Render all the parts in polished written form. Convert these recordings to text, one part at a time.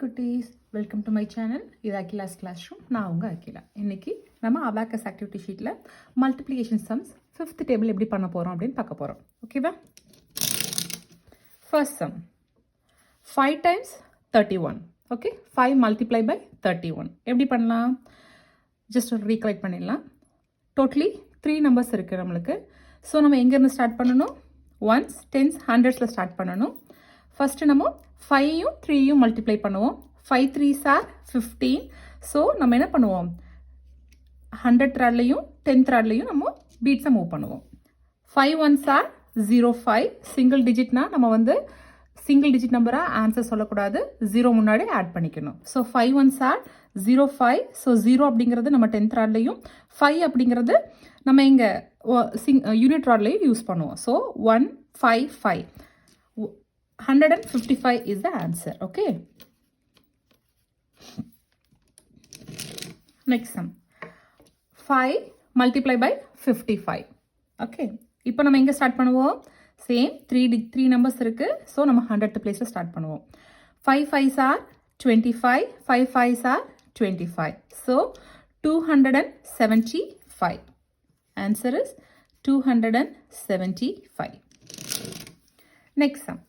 குட்டீஸ், welcome to my channel. இது Akila's class room. நான் உங்கள் அகிலா. இன்னைக்கு நம்ம அபாக்கஸ் ஆக்டிவிட்டி ஷீட்டில் மல்டிப்ளிகேஷன் சம்ஸ் 5th டேபிள் எப்படி பண்ண போகிறோம் அப்படின்னு பார்க்க போகிறோம். ஓகேவா? First sum 5 times 31. Okay, 5 multiply by 31 எப்படி பண்ணலாம்? ஜஸ்ட் ஒரு ரீகலெக்ட் பண்ணிடலாம். டோட்டலி 3 நம்பர்ஸ் இருக்குது நம்மளுக்கு. ஸோ நம்ம எங்கேருந்து ஸ்டார்ட் பண்ணணும்? ஒன்ஸ், டென்ஸ், ஹண்ட்ரட்ஸில் ஸ்டார்ட் பண்ணணும். ஃபஸ்ட்டு நம்ம 5யும் 3யும் மல்டிப்ளை பண்ணுவோம். 5 3s are 15. ஸோ நம்ம என்ன பண்ணுவோம்? 100th ராட்லையும் 10th ராட்லையும் நம்ம பீட்ஸை மூவ் பண்ணுவோம். 5 1s are 05. சிங்கிள் டிஜிட்னா நம்ம வந்து சிங்கிள் டிஜிட் நம்பராக ஆன்சர் சொல்லக்கூடாது, 0 முன்னாடி ஆட் பண்ணிக்கணும். So 5 1s are 05. ஸோ 0 அப்படிங்கிறது நம்ம 10th ராட்லையும், 5 அப்படிங்கிறது நம்ம இங்கே யூனிட் ராட்லையும் யூஸ் பண்ணுவோம். So 1 5 5. 155 is the answer. Okay. Next sum. 5 multiply by 55. Okay. இப்போ நம்ம எங்கே ஸ்டார்ட் பண்ணுவோம்? சேம் 3 நம்பர்ஸ் இருக்கு. ஸோ நம்ம 100th பிளேஸில் ஸ்டார்ட் பண்ணுவோம். 5 5s are 25. 5 5s are 25. So 275. Answer is 275. Next sum.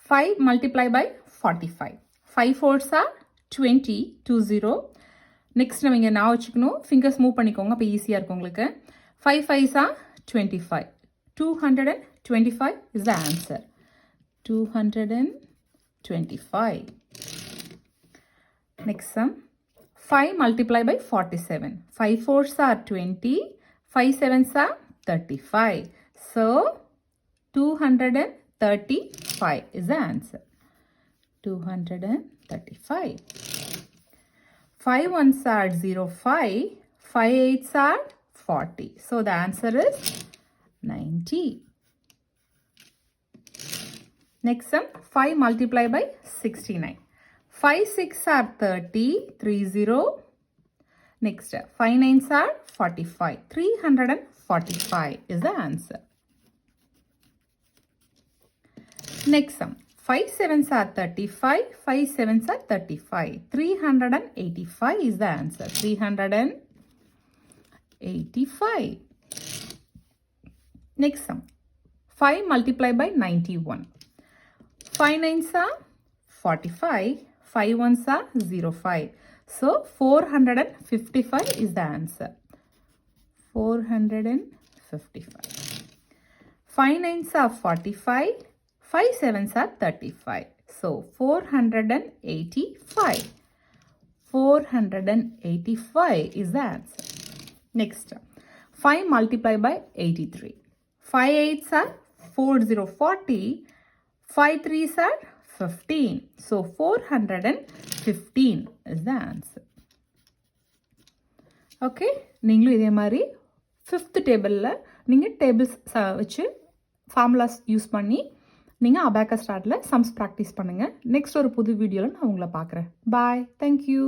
5 multiply by 45. 5 4s are 20. 20. Next நம்ம இங்கே நான் வச்சுக்கணும், ஃபிங்கர்ஸ் மூவ் பண்ணிக்கோங்க, அப்போ ஈஸியாக இருக்கும் உங்களுக்கு. 5 5s are 25. 225 is the answer. 225. Next sum. 5 multiply by 47. 5 4s are 20. 5 7s are 35. So 235 is the answer. 235. 5 1s are 05. 5 8s are 40. So the answer is 90. Next sum. 5 multiply by 69. 5 6 are 30. 30. Next 5 9s are 45. 345 is the answer. Next sum. 5 7s are 35. 5 7s are 35. 385 is the answer. 385. Next sum. 5 multiply by 91. 5 9s are 45. 5 1s are 05. So 455 is the answer. 455. 5 9s are 45. 5 7s are 35. So 485. 485 is the answer. Next, 5 multiply by 83. 5 8s are 40. 5 3s are 15. So 415 is the answer. Okay, நீங்களும் இதே மாதிரி 5th டேபிளில் நீங்கள் tables வச்சு formulas use பண்ணி நீங்கள் abacus ஸ்டார்ட்டில் sums practice பண்ணுங்கள். Next ஒரு புது வீடியோவில் நான் உங்களை பார்க்குறேன். பாய். தேங்க்யூ.